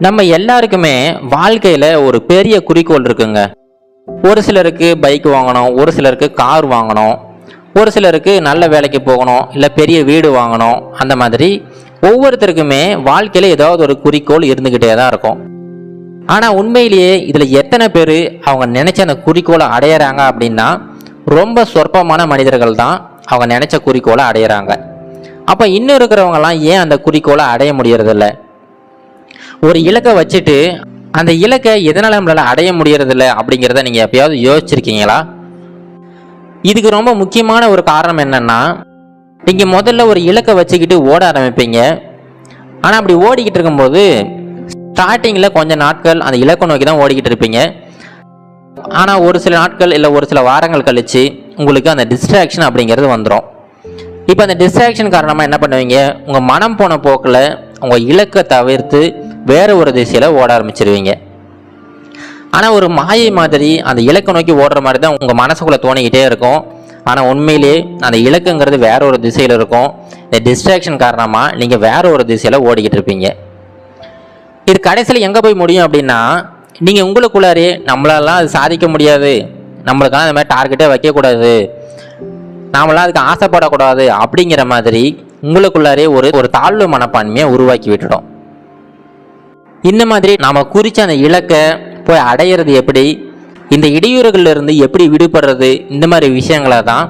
நம்ம எல்லாருக்குமே வாழ்க்கையில ஒரு பெரிய குறிக்கோள் இருக்குங்க. ஒரு சிலருக்கு பைக் வாங்கணும், ஒரு சிலருக்கு கார் வாங்கணும், ஒரு சிலருக்கு நல்ல வேலைக்கு போகணும், இல்லை பெரிய வீடு வாங்கணும். அந்த மாதிரி ஒவ்வொருத்தருக்குமே வாழ்க்கையில ஏதாவது ஒரு குறிக்கோள் இருந்துகிட்டே தான் இருக்கும். ஆனா உண்மையிலேயே இதுல எத்தனை பேர் அவங்க நினைச்ச அந்த குறிக்கோளை அடையிறாங்க அப்படின்னா ரொம்ப சொற்பமான மனிதர்கள் தான் அவங்க நினைச்ச குறிக்கோளை அடையிறாங்க. அப்ப இன்னும் இருக்கிறவங்கலாம் ஏன் அந்த குறிக்கோளை அடைய முடியறதில்ல? ஒரு இலக்கை வச்சுட்டு அந்த இலக்கை எதனால நம்மளால அடைய முடியறதில்ல அப்படிங்கிறத நீங்க எப்பயாவது யோசிச்சிருக்கீங்களா? இதுக்கு ரொம்ப முக்கியமான ஒரு காரணம் என்னன்னா, நீங்க முதல்ல ஒரு இலக்கை வச்சுக்கிட்டு ஓட ஆரம்பிப்பீங்க. ஆனா அப்படி ஓடிக்கிட்டு இருக்கும்போது ஸ்டார்டிங்ல கொஞ்ச நாட்கள் அந்த இலக்கை நோக்கி தான் ஓடிக்கிட்டு இருப்பீங்க. ஆனா ஒரு சில நாட்கள் இல்லை ஒரு சில வாரங்கள் கழிச்சு உங்களுக்கு அந்த டிஸ்ட்ராக்ஷன் அப்படிங்கிறது வந்துடும். இப்போ அந்த டிஸ்ட்ராக்ஷன் காரணமாக என்ன பண்ணுவீங்க, உங்கள் மனம் போன போக்கில் உங்கள் இலக்கை தவிர்த்து வேற ஒரு திசையில் ஓட ஆரம்பிச்சிருவீங்க. ஆனால் ஒரு மாயை மாதிரி அந்த இலக்கை நோக்கி ஓடுற மாதிரி தான் உங்கள் மனசுக்குள்ளே தோணிக்கிட்டே இருக்கும். ஆனால் உண்மையிலே அந்த இலக்குங்கிறது வேற ஒரு திசையில் இருக்கும். இந்த டிஸ்ட்ராக்ஷன் காரணமாக நீங்கள் வேற ஒரு திசையில் ஓடிக்கிட்டு இருப்பீங்க. இது கடைசியில் எங்கே போய் முடியும் அப்படின்னா, நீங்கள் உங்களுக்குள்ளாரே நம்மளாலாம் அது சாதிக்க முடியாது, நம்மளுக்கெல்லாம் அந்த மாதிரி டார்கெட்டே வைக்கக்கூடாது, நாமெல்லாம் அதுக்கு ஆசைப்படக்கூடாது அப்படிங்கிற மாதிரி உங்களுக்குள்ளாரே ஒரு தாழ்வு மனப்பான்மையை உருவாக்கி விட்டுடும். இந்த மாதிரி நாம் குறித்த அந்த இலக்கை போய் அடையிறது எப்படி, இந்த இடையூறுகள்ல இருந்து எப்படி விடுபடுறது, இந்த மாதிரி விஷயங்களை தான்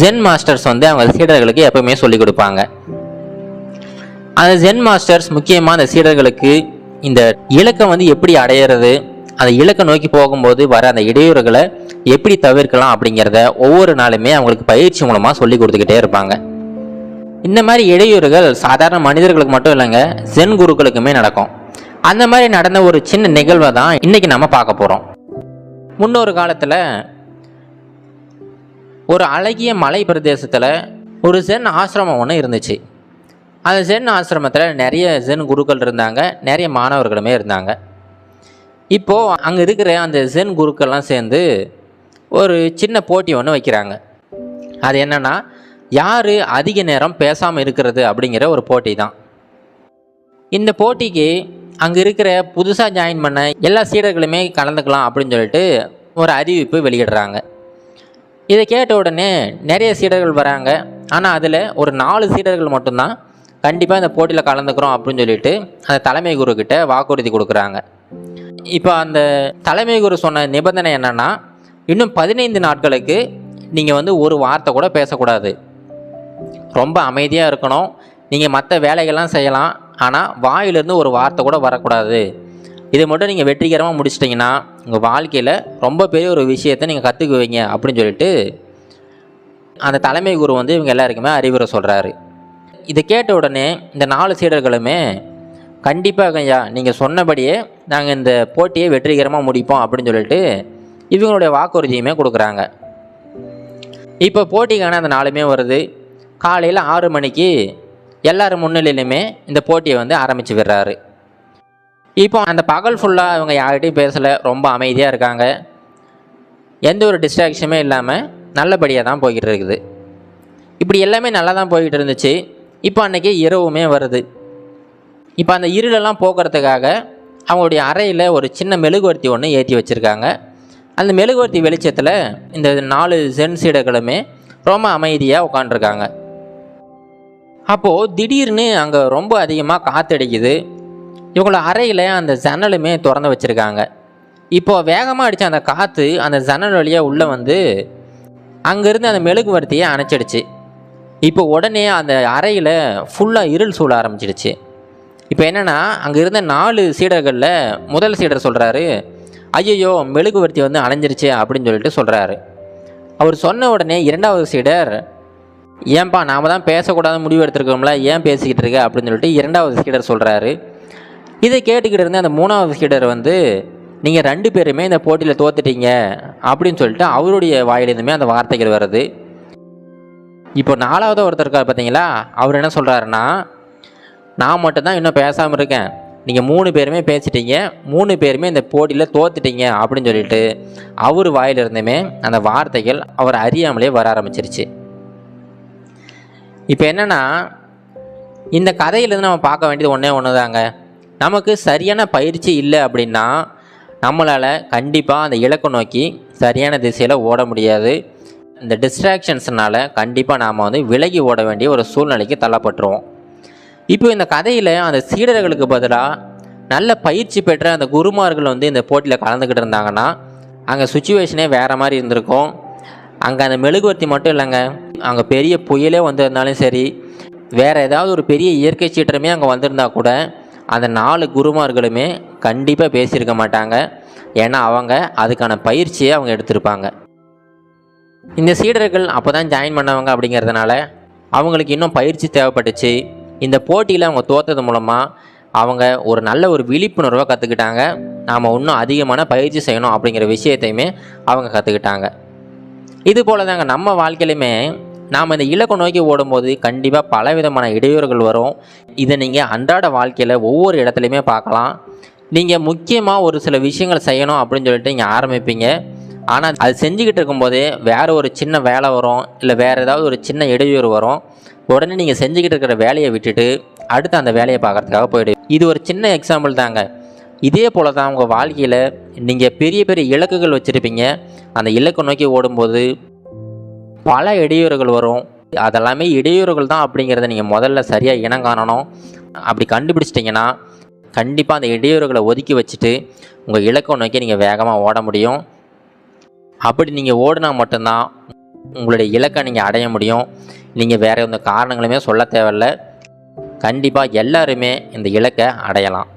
ஜென் மாஸ்டர்ஸ் அவங்க சீடர்களுக்கு எப்பவுமே சொல்லிக் கொடுப்பாங்க. அந்த ஜென் மாஸ்டர்ஸ் முக்கியமாக அந்த சீடர்களுக்கு இந்த இலக்கை எப்படி அடையிறது, அந்த இலக்கை நோக்கி போகும்போது வர அந்த இடையூறுகளை எப்படி தவிர்க்கலாம் அப்படிங்கிறத ஒவ்வொரு நாளுமே அவங்களுக்கு பயிற்சி மூலமாக சொல்லி கொடுத்துக்கிட்டே இருப்பாங்க. இந்த மாதிரி இடையூறுகள் சாதாரண மனிதர்களுக்கு மட்டும் இல்லைங்க, ஜென் குருக்களுக்குமே நடக்கும். அந்த மாதிரி நடந்த ஒரு சின்ன நிகழ்வை தான் இன்னைக்கு நம்ம பார்க்க போகிறோம். முன்னொரு காலத்தில் ஒரு அழகிய மலை பிரதேசத்தில் ஒரு ஜென் ஆசிரமம் ஒன்று இருந்துச்சு. அந்த ஜென் ஆசிரமத்தில் நிறைய ஜென் குருக்கள் இருந்தாங்க, நிறைய மாணவர்களுமே இருந்தாங்க. இப்போது அங்கே இருக்கிற அந்த ஜென் குருக்கள்லாம் சேர்ந்து ஒரு சின்ன போட்டி ஒன்று வைக்கிறாங்க. அது என்னன்னா, யார் அதிக நேரம் பேசாமல் இருக்கிறது அப்படிங்கிற ஒரு போட்டி தான். இந்த போட்டிக்கு அங்கே இருக்கிற புதுசாக ஜாயின் பண்ண எல்லா சீடர்களுமே கலந்துக்கலாம் அப்படின்னு சொல்லிட்டு ஒரு அறிவிப்பு வெளியிடுறாங்க. இதை கேட்ட உடனே நிறைய சீடர்கள் வராங்க. ஆனால் அதில் ஒரு 4 சீடர்கள் மட்டும்தான் கண்டிப்பாக இந்த போட்டியில் கலந்துக்கிறோம் அப்படின்னு சொல்லிட்டு அந்த தலைமை குருக்கிட்ட வாக்குறுதி கொடுக்குறாங்க. இப்போ அந்த தலைமை குரு சொன்ன நிபந்தனை என்னன்னா, இன்னும் 15 நாட்களுக்கு நீங்கள் ஒரு வார்த்தை கூட பேசக்கூடாது, ரொம்ப அமைதியாக இருக்கணும், நீங்கள் மற்ற வேலைகள்லாம் செய்யலாம், ஆனால் வாயிலிருந்து ஒரு வார்த்தை கூட வரக்கூடாது. இதை மட்டும் நீங்கள் வெற்றிகரமாக முடிச்சிட்டிங்கன்னா உங்கள் வாழ்க்கையில் ரொம்ப பெரிய ஒரு விஷயத்தை நீங்கள் கற்றுக்குவீங்க அப்படின்னு சொல்லிட்டு அந்த தலைமை குரு இவங்க எல்லாருக்குமே அறிவுரை சொல்கிறாரு. இதை கேட்ட உடனே இந்த 4 சீடர்களுமே கண்டிப்பாக ஐயா நீங்கள் சொன்னபடியே நாங்கள் இந்த போட்டியை வெற்றிகரமாக முடிப்போம் அப்படின்னு சொல்லிட்டு இவங்களுடைய வாக்குறுதியுமே கொடுக்குறாங்க. இப்போ போட்டிக்கான அந்த நாளுமே வருது. காலையில் 6 மணிக்கு எல்லாரும் முன்னிலையிலுமே இந்த போட்டியை ஆரம்பித்து விடுறாரு. இப்போ அந்த பகல் ஃபுல்லாக இவங்க யார்கிட்டையும் பேசலை, ரொம்ப அமைதியாக இருக்காங்க, எந்த ஒரு டிஸ்ட்ராக்ஷனுமே இல்லாமல் நல்லபடியாக தான் போய்கிட்டு இருக்குது. இப்படி எல்லாமே நல்லா தான் போய்கிட்டு இருந்துச்சு. இப்போ அன்றைக்கி இரவுமே வருது. இப்போ அந்த இருளெல்லாம் போக்குறதுக்காக அவங்களுடைய அறையில் ஒரு சின்ன மெழுகுவர்த்தி ஒன்று ஏற்றி வச்சுருக்காங்க. அந்த மெழுகுவர்த்தி வெளிச்சத்தில் இந்த 4 ஜென் சீடர்களுமே ரொம்ப அமைதியாக உட்காண்ட்ருக்காங்க. அப்போது திடீர்னு அங்கே ரொம்ப அதிகமாக காற்றடிக்குது. இவங்களோட அறையில் அந்த ஜன்னலுமே திறந்து வச்சுருக்காங்க. இப்போது வேகமாக அடித்த அந்த காற்று அந்த ஜன்னல் வழியாக உள்ளே அங்கேருந்து அந்த மெழுகுவர்த்தியை அணைச்சிடுச்சு. இப்போ உடனே அந்த அறையில் ஃபுல்லாக இருள் சூழ ஆரம்பிச்சிடுச்சு. இப்போ என்னென்னா, அங்கே இருந்த 4 சீடர்களில் முதல் சீடர் சொல்கிறாரு, ஐயோ மெழுகுவர்த்தி அணைஞ்சிருச்சு அப்படின்னு சொல்லிட்டு சொல்கிறாரு. அவர் சொன்ன உடனே 2வது சீடர், ஏன்பா நாம் தான் பேசக்கூடாது முடிவு எடுத்துருக்கோம்ல, ஏன் பேசிக்கிட்டு இருக்க அப்படின்னு சொல்லிட்டு 2வது சீடர் சொல்கிறாரு. இதை கேட்டுக்கிட்டு இருந்த அந்த 3வது சீடர் நீங்கள் 2 பேருமே இந்த போட்டியில் தோத்துட்டீங்க அப்படின்னு சொல்லிட்டு அவருடைய வாயிலிருந்துமே அந்த வார்த்தைகள் வருது. இப்போ 4வது ஒருத்தர் இருக்கார் பார்த்தீங்களா, அவர் என்ன சொல்கிறாருன்னா, நான் மட்டும்தான் இன்னும் பேசாமல் இருக்கேன், நீங்கள் 3 பேருமே பேசிட்டீங்க, 3 பேருமே இந்த போட்டியில் தோத்துட்டீங்க அப்படின்னு சொல்லிட்டு அவர் வாயிலிருந்துமே அந்த வார்த்தைகள் அவர் அறியாமலே வர ஆரம்பிச்சிருச்சு. இப்போ என்னென்னா, இந்த கதையிலேருந்து நம்ம பார்க்க வேண்டியது ஒன்றே ஒன்று தாங்க. நமக்கு சரியான பயிற்சி இல்லை அப்படின்னா நம்மளால் கண்டிப்பாக அந்த இலக்கை நோக்கி சரியான திசையில் ஓட முடியாது. இந்த டிஸ்ட்ராக்ஷன்ஸ்னால் கண்டிப்பாக நாம் விலகி ஓட வேண்டிய ஒரு சூழ்நிலைக்கு தள்ளப்பட்டுருவோம். இப்போ இந்த கதையில் அந்த சீடர்களுக்கு பதிலாக நல்ல பயிற்சி பெற்ற அந்த குருமார்கள் இந்த போட்டியில் கலந்துக்கிட்டு இருந்தாங்கன்னா அங்கே சுச்சுவேஷனே வேறு மாதிரி இருந்திருக்கும். அங்கே அந்த மெழுகுவர்த்தி மட்டும் இல்லைங்க, அங்கே பெரிய புயலே வந்திருந்தாலும் சரி, வேறு ஏதாவது ஒரு பெரிய இயற்கை சீற்றமே அங்கே வந்திருந்தா கூட அந்த 4 குருமார்களுமே கண்டிப்பாக பேசியிருக்க மாட்டாங்க. ஏன்னா அவங்க அதுக்கான பயிற்சியை அவங்க எடுத்திருப்பாங்க. இந்த சீடர்கள் அப்போ தான் ஜாயின் பண்ணவங்க அப்படிங்கிறதுனால அவங்களுக்கு இன்னும் பயிற்சி தேவைப்பட்டுச்சு. இந்த போட்டியில் அவங்க தோற்றது மூலமாக அவங்க ஒரு நல்ல ஒரு விழிப்புணர்வை கற்றுக்கிட்டாங்க. நாம் இன்னும் அதிகமான பயிற்சி செய்யணும் அப்படிங்கிற விஷயத்தையுமே அவங்க கற்றுக்கிட்டாங்க. இது போல் தாங்க நம்ம வாழ்க்கையிலுமே நாம் இந்த இலக்கை நோக்கி ஓடும்போது கண்டிப்பாக பலவிதமான இடையூறுகள் வரும். இதை நீங்கள் அன்றாட வாழ்க்கையில் ஒவ்வொரு இடத்துலையுமே பார்க்கலாம். நீங்கள் முக்கியமாக ஒரு சில விஷயங்கள் செய்யணும் அப்படின்னு சொல்லிட்டு நீங்கள் ஆரம்பிப்பீங்க. ஆனால் அது செஞ்சுக்கிட்டு இருக்கும்போதே வேறு ஒரு சின்ன வேலை வரும், இல்லை வேறு ஏதாவது ஒரு சின்ன இடையூறு வரும். உடனே நீங்கள் செஞ்சுக்கிட்டு இருக்கிற வேலையை விட்டுட்டு அடுத்து அந்த வேலையை பார்க்குறதுக்காக போய்டும். இது ஒரு சின்ன எக்ஸாம்பிள் தாங்க. இதே போல் தான் உங்கள் வாழ்க்கையில் நீங்கள் பெரிய பெரிய இலக்குகள் வச்சுருப்பீங்க. அந்த இலக்கை நோக்கி ஓடும்போது பல இடையூறுகள் வரும். அதெல்லாமே இடையூறுகள் தான் அப்படிங்கிறத நீங்கள் முதல்ல சரியாக இனம் காணணும். அப்படி கண்டுபிடிச்சிட்டிங்கன்னா கண்டிப்பாக அந்த இடையூறுகளை ஒதுக்கி வச்சுட்டு உங்கள் இலக்கை நோக்கி நீங்கள் வேகமாக ஓட முடியும். அப்படி நீங்கள் ஓடினா மட்டும்தான் உங்களுடைய இலக்கை நீங்கள் அடைய முடியும். நீங்கள் வேறு எந்த காரணங்களுமே சொல்ல தேவையில்லை. கண்டிப்பாக எல்லாருமே இந்த இலக்கை அடையலாம்.